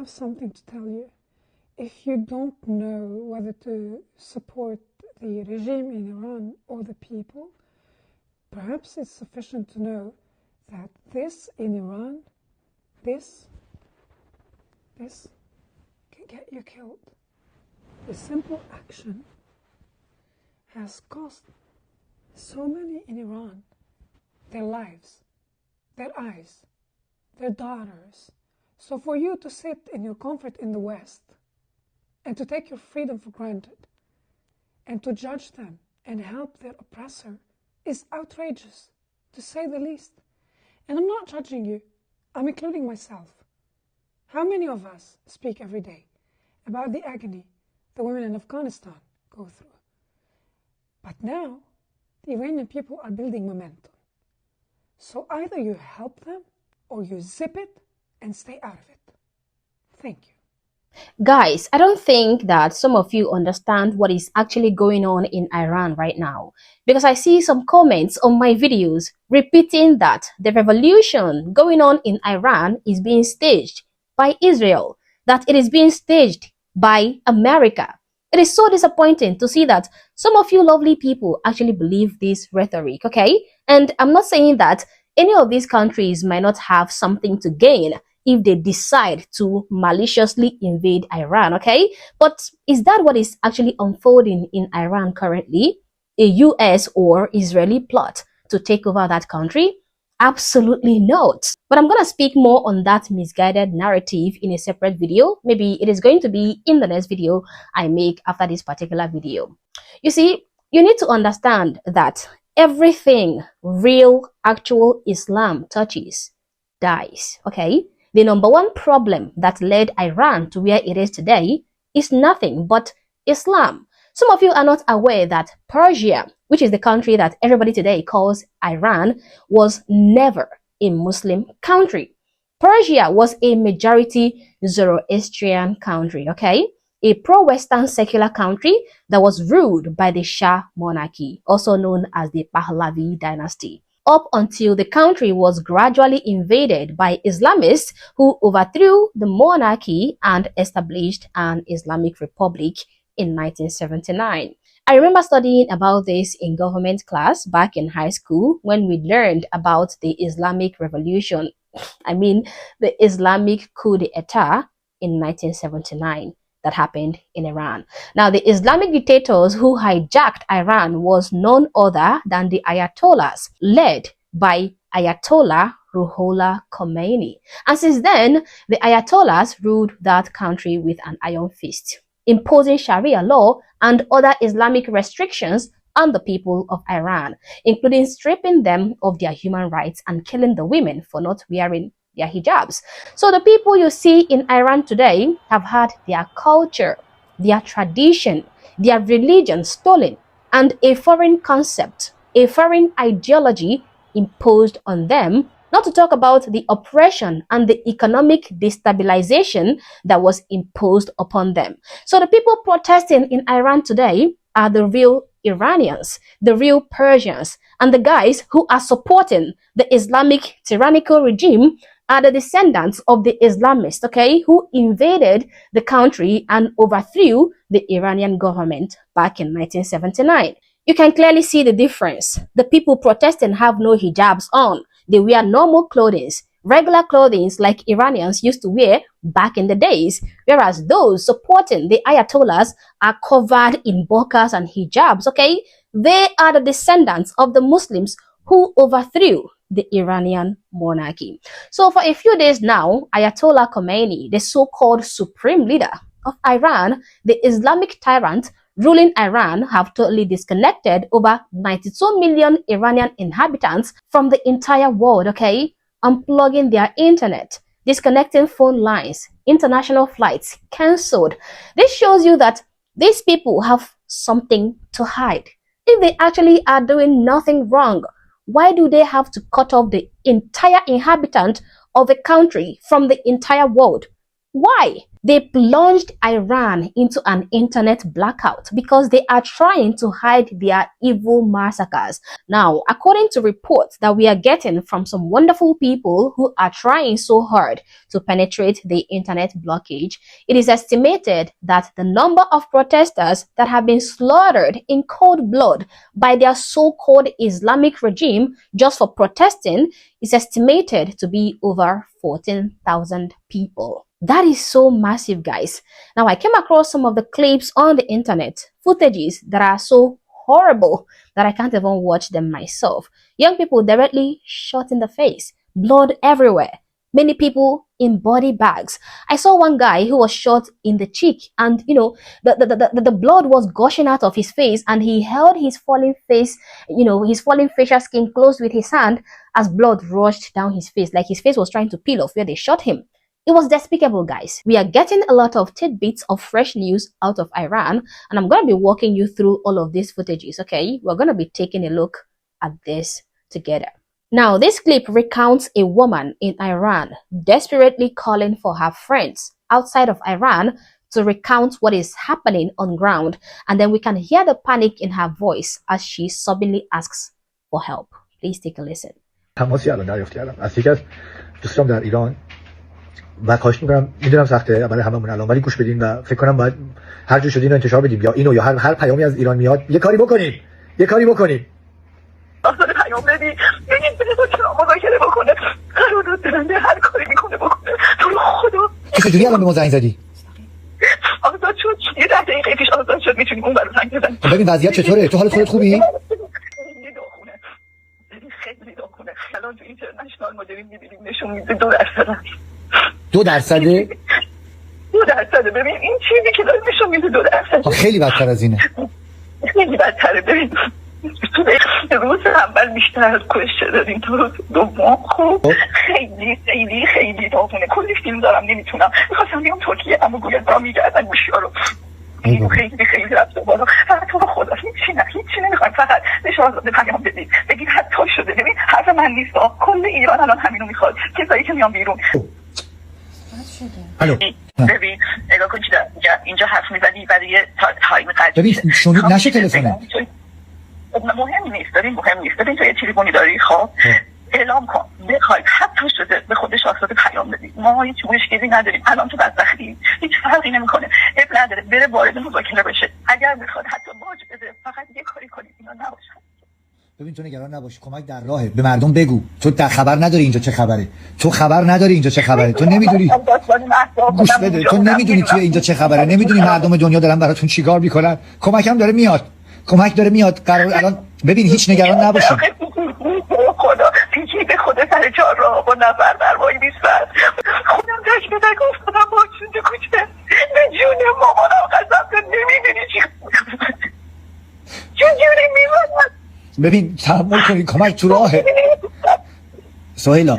have something to tell you. If you don't know whether to support the regime in Iran or the people, perhaps it's sufficient to know that this in Iran, this can get you killed. The simple action has cost so many in Iran their lives, their eyes, their daughters. So for you to sit in your comfort in the West and to take your freedom for granted and to judge them and help their oppressor is outrageous, to say the least. And I'm not judging you, I'm including myself. How many of us speak every day about the agony the women in Afghanistan go through? But now, the Iranian people are building momentum. So either you help them or you zip it and stay out of it. Thank you. Guys, I don't think that some of you understand what is actually going on in Iran right now, because I see some comments on my videos repeating that the revolution going on in Iran is being staged by Israel, that it is being staged by America. It is so disappointing to see that some of you lovely people actually believe this rhetoric, okay? And I'm not saying that any of these countries might not have something to gain if they decide to maliciously invade Iran, okay? But is that what is actually unfolding in Iran currently? A US or Israeli plot to take over that country? Absolutely not. But I'm going to speak more on that misguided narrative in a separate video. Maybe it is going to be in the next video I make after this particular video. You see, you need to understand that everything real, actual Islam touches dies, okay? The number one problem that led Iran to where it is today is nothing but Islam. Some of you are not aware that Persia, which is the country that everybody today calls Iran, was never a Muslim country. Persia was a majority Zoroastrian country, okay? A pro-Western secular country that was ruled by the Shah monarchy, also known as the Pahlavi dynasty, up until the country was gradually invaded by Islamists who overthrew the monarchy and established an Islamic republic in 1979. I remember studying about this in government class back in high school when we learned about the Islamic Revolution. I mean, the Islamic coup d'etat in 1979 that happened in Iran. Now, the Islamic dictators who hijacked Iran was none other than the Ayatollahs, led by Ayatollah Ruhollah Khomeini. And since then, the Ayatollahs ruled that country with an iron fist, imposing Sharia law and other Islamic restrictions on the people of Iran, including stripping them of their human rights and killing the women for not wearing their hijabs. So the people you see in Iran today have had their culture, their tradition, their religion stolen, and a foreign concept, a foreign ideology imposed on them, not to talk about the oppression and the economic destabilization that was imposed upon them. So the people protesting in Iran today are the real Iranians, the real Persians, and the guys who are supporting the Islamic tyrannical regime are the descendants of the Islamists, okay, who invaded the country and overthrew the Iranian government back in 1979. You can clearly see the difference. The people protesting have no hijabs on. They wear normal clothing, regular clothing like Iranians used to wear back in the days, whereas those supporting the Ayatollahs are covered in burqas and hijabs, okay? They are the descendants of the Muslims who overthrew the Iranian monarchy. So for a few days now, Ayatollah Khomeini, the so-called supreme leader of Iran, the Islamic tyrant ruling Iran, have totally disconnected over 92 million Iranian inhabitants from the entire world, okay? Unplugging their internet, disconnecting phone lines, international flights cancelled. This shows you that these people have something to hide. If they actually are doing nothing wrong, why do they have to cut off the entire inhabitant of a country from the entire world? Why? They plunged Iran into an internet blackout because they are trying to hide their evil massacres. Now, according to reports that we are getting from some wonderful people who are trying so hard to penetrate the internet blockage, it is estimated that the number of protesters that have been slaughtered in cold blood by their so-called Islamic regime just for protesting is estimated to be over 14,000 people. That is so massive, guys. Now, I came across some of the clips on the internet, footages that are so horrible that I can't even watch them myself. Young people directly shot in the face, blood everywhere, many people in body bags. I saw one guy who was shot in the cheek, and the blood was gushing out of his face, and he held his falling face, his falling facial skin closed with his hand as blood rushed down his face, like his face was trying to peel off where they shot him. It was despicable, guys. We are getting a lot of tidbits of fresh news out of Iran, and I'm going to be walking you through all of these footages, okay? We're going to be taking a look at this together. Now, this clip recounts a woman in Iran desperately calling for her friends outside of Iran to recount what is happening on ground, and then we can hear the panic in her voice as she sobbingly asks for help. Please take a listen. تماسی الان دریافت کردم از یکی از دوستام در ایران و خواهش می‌کنم، میدونم سخته برای هممون الان، ولی گوش بدین و فکر کنم باید هر جور شده اینو انتشار بدیم، یا اینو یا هر پیامی از ایران میاد یه کاری بکنیم. اصلا پیام بدی بگید بده چرا مذاکره بکنه، قرارداد برنده هر کاری میکنه بکنه. تو رو خدا چجوری الان به ما زنگ زدی؟ آزاد شد، یه 10 دقیقه پیش آزاد شد، میتونیم اون برو زنگ بزنیم. ببین وضعیت چطوره؟ تو حالت خودت خوبی؟ خیلی داغونه. الان تو اینترنشنال ما داریم می‌بینیم نشون میده 2%. 2%؟ 2%. ببین این چیزی که داره نشون میده 2%. خیلی بدتر از اینه. خیلی بدتره. ببین تو روز اول بیشتر از کشته داریم، تو روز دوم خب خیلی داغونه. کلی فیلم دارم نمیتونم، میخواستم بیام ترکیه اما گویا دارم میگردن گوشی‌ها رو. خیلی رفته بالا. تو رو خدا هیچی نمیخوایم، فقط بهش آزاده پیام بدید، بگید حتی شده. ببین حرف من نیست، کل ایران الان همینو میخواد، کسایی که میان بیرون. الو ببین نگاه کن چی دارم میگم، اینجا حرف میزنی برای تایم قدیم. ببین شنود نشه تلفنه. مهم نیست. ببین تو یه تلفنی داری، خب اعلام کن، بخوای حتی شده به خودش آزاده پیام بدی. ما هیچ مشکلی نداریم، الان تو بدبختی هیچ فرقی نمیکنه، اب نداره، بره وارد مذاکره بشه. اگر بخواد حتی باج بده، فقط یه کاری کنید اینا نباشه. ببین تو نگران نباش، کمک در راهه. به مردم بگو تو در خبر نداری اینجا چه خبره، تو نمیدونی. گوش بده، تو نمیدونی توی اینجا چه خبره، نمیدونی مردم دنیا دارن براتون چیکار میکنن. کمک داره میاد. قرار الان ببین هیچ نگران نباشین. خدا پیچی به خود سر 4 راه با نفر بر وای بیسفر خودم تک به تک افتادم با چونده کوچه به جون مامانم قسم تو نمیدونی چجوری میمونم. ببین تحمل کنی، کمک تو راهه. سهیلا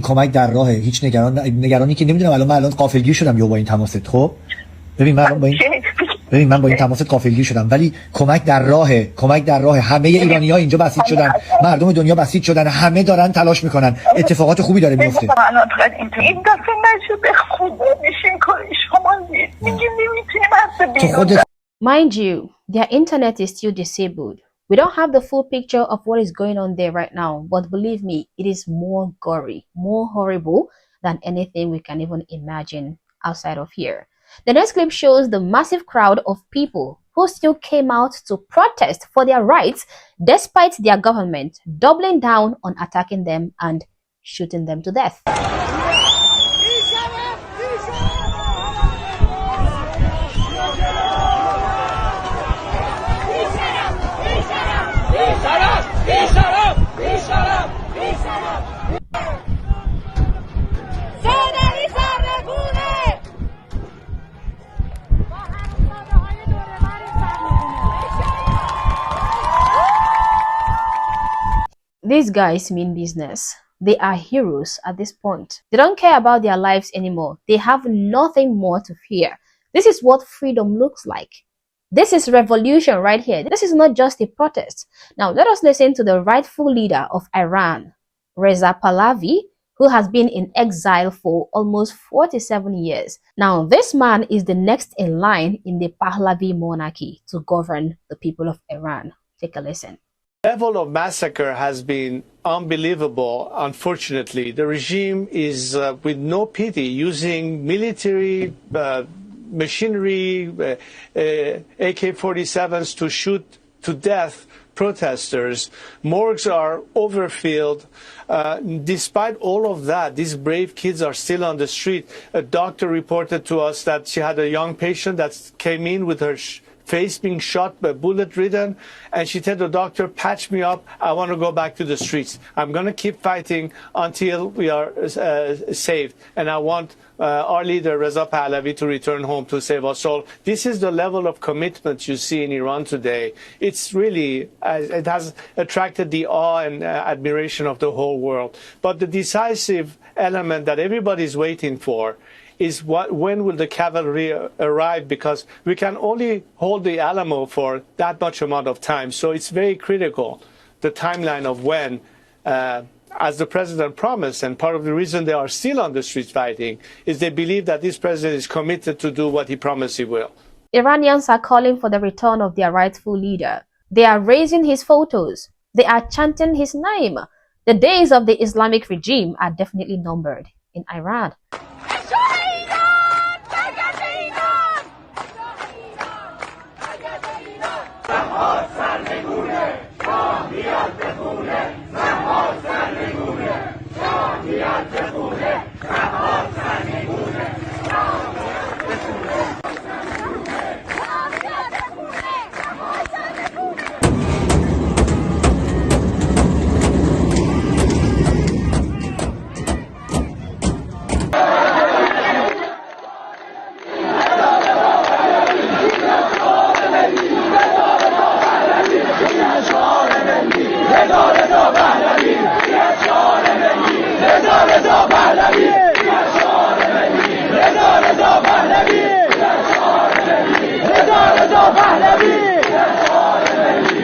کمک در راهه. هیچ نگرانی که نمیدونم. الان غافلگیر شدم یا با این تماست. خب ببین من با این تماست غافلگیر شدم، ولی کمک در راهه. همه ایرانی‌ها اینجا بسیج شدن، مردم دنیا بسیج شدن، همه دارن تلاش میکنن، اتفاقات خوبی داره میفته. این دفعه نشه به خدا میشین کاری شما دیگه نمیتونیم. Mind you, their internet is still disabled. We don't have the full picture of what is going on there right now, but believe me, it is more gory, more horrible than anything we can even imagine outside of here. The next clip shows the massive crowd of people who still came out to protest for their rights despite their government doubling down on attacking them and shooting them to death. These guys mean business. They are heroes at this point. They don't care about their lives anymore. They have nothing more to fear. This is what freedom looks like. This is revolution right here. This is not just a protest. Now, let us listen to the rightful leader of Iran, Reza Pahlavi, who has been in exile for almost 47 years. Now, this man is the next in line in the Pahlavi monarchy to govern the people of Iran. Take a listen. The level of massacre has been unbelievable, unfortunately. The regime is with no pity using military machinery, AK-47s to shoot to death protesters. Morgues are overfilled. Despite all of that, these brave kids are still on the street. A doctor reported to us that she had a young patient that came in with her face being shot, bullet ridden, and she told the doctor, patch me up, I want to go back to the streets. I'm going to keep fighting until we are saved, and I want our leader Reza Pahlavi to return home to save us all. This is the level of commitment you see in Iran today. It's really, it has attracted the awe and admiration of the whole world. But the decisive element that everybody's waiting for is when will the cavalry arrive, because we can only hold the Alamo for that much amount of time. So it's very critical, the timeline of when, as the president promised, and part of the reason they are still on the streets fighting is they believe that this president is committed to do what he promised he will. Iranians are calling for the return of their rightful leader. They are raising his photos. They are chanting his name. The days of the Islamic regime are definitely numbered in Iran.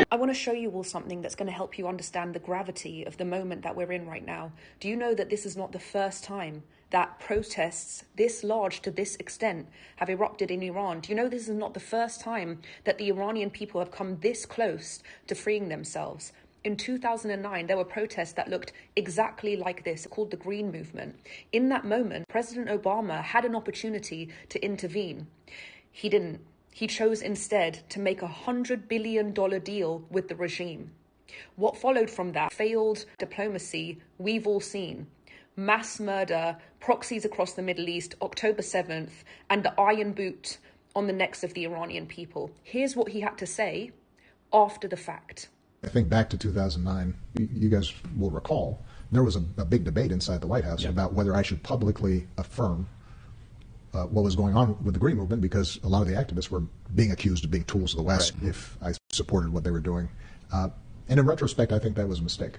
I want to show you all something that's going to help you understand the gravity of the moment that we're in right now. Do you know that this is not the first time that protests this large to this extent have erupted in Iran? Do you know this is not the first time that the Iranian people have come this close to freeing themselves? In 2009, there were protests that looked exactly like this, called the Green Movement. In that moment, President Obama had an opportunity to intervene. He didn't. He chose instead to make a $100 billion deal with the regime. What followed from that? Failed diplomacy we've all seen. Mass murder, proxies across the Middle East, October 7th, and the iron boot on the necks of the Iranian people. Here's what he had to say after the fact. I think back to 2009, you guys will recall, there was a big debate inside the White House about whether I should publicly affirm what was going on with the Green Movement, because a lot of the activists were being accused of being tools of the West if I supported what they were doing. And in retrospect, I think that was a mistake.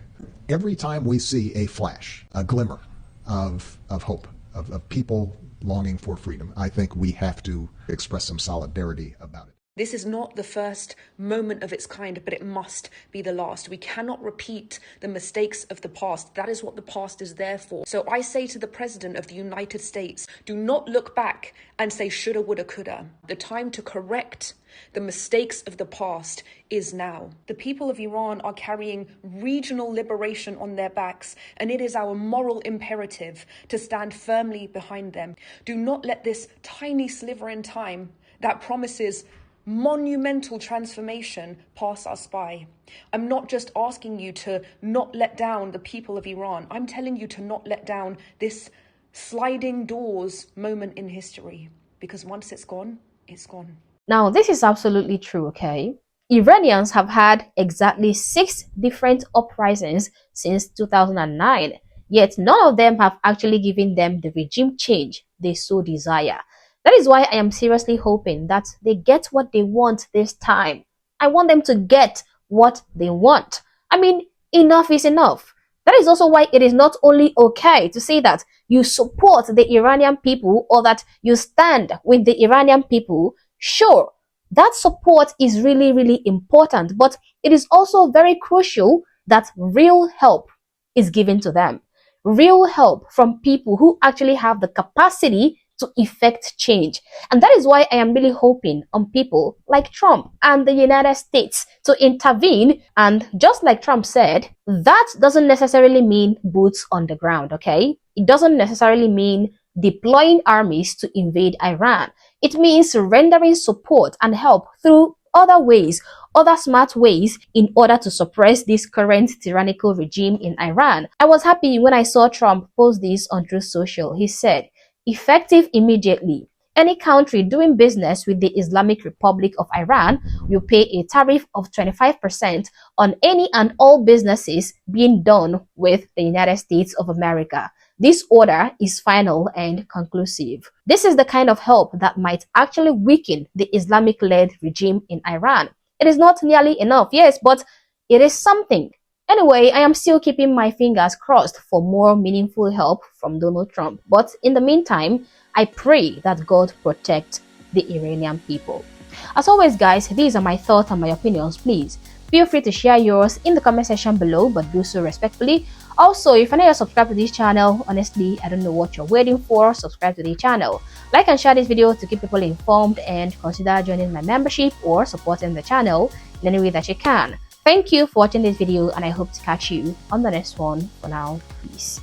Every time we see a flash, a glimmer of hope, of people longing for freedom, I think we have to express some solidarity about it. This is not the first moment of its kind, but it must be the last. We cannot repeat the mistakes of the past. That is what the past is there for. So I say to the President of the United States, do not look back and say shoulda, woulda, coulda. The time to correct the mistakes of the past is now. The people of Iran are carrying regional liberation on their backs, and it is our moral imperative to stand firmly behind them. Do not let this tiny sliver in time that promises monumental transformation pass us by. I'm not just asking you to not let down the people of Iran. I'm telling you to not let down this sliding doors moment in history, because once it's gone, it's gone. Now, this is absolutely true, okay? Iranians have had exactly 6 different uprisings since 2009, yet none of them have actually given them the regime change they so desire. That is why I am seriously hoping that they get what they want this time. I want them to get what they want. I mean, enough is enough. That is also why it is not only okay to say that you support the Iranian people or that you stand with the Iranian people. Sure, that support is really, really important, but it is also very crucial that real help is given to them. real help from people who actually have the capacity to effect change. And that is why I am really hoping on people like Trump and the United States to intervene. And just like Trump said, that doesn't necessarily mean boots on the ground, okay? It doesn't necessarily mean deploying armies to invade Iran. It means rendering support and help through other ways, other smart ways in order to suppress this current tyrannical regime in Iran. I was happy when I saw Trump post this on Truth Social. He said, effective immediately. Any country doing business with the Islamic Republic of Iran will pay a tariff of 25% on any and all businesses being done with the United States of America. This order is final and conclusive. This is the kind of help that might actually weaken the Islamic-led regime in Iran. It is not nearly enough, yes, but it is something. Anyway, I am still keeping my fingers crossed for more meaningful help from Donald Trump. But in the meantime, I pray that God protect the Iranian people. As always, guys, these are my thoughts and my opinions. Please feel free to share yours in the comment section below, but do so respectfully. Also, if you're not yet subscribed to this channel, honestly, I don't know what you're waiting for. Subscribe to the channel. Like and share this video to keep people informed, and consider joining my membership or supporting the channel in any way that you can. Thank you for watching this video, and I hope to catch you on the next one. For now, peace.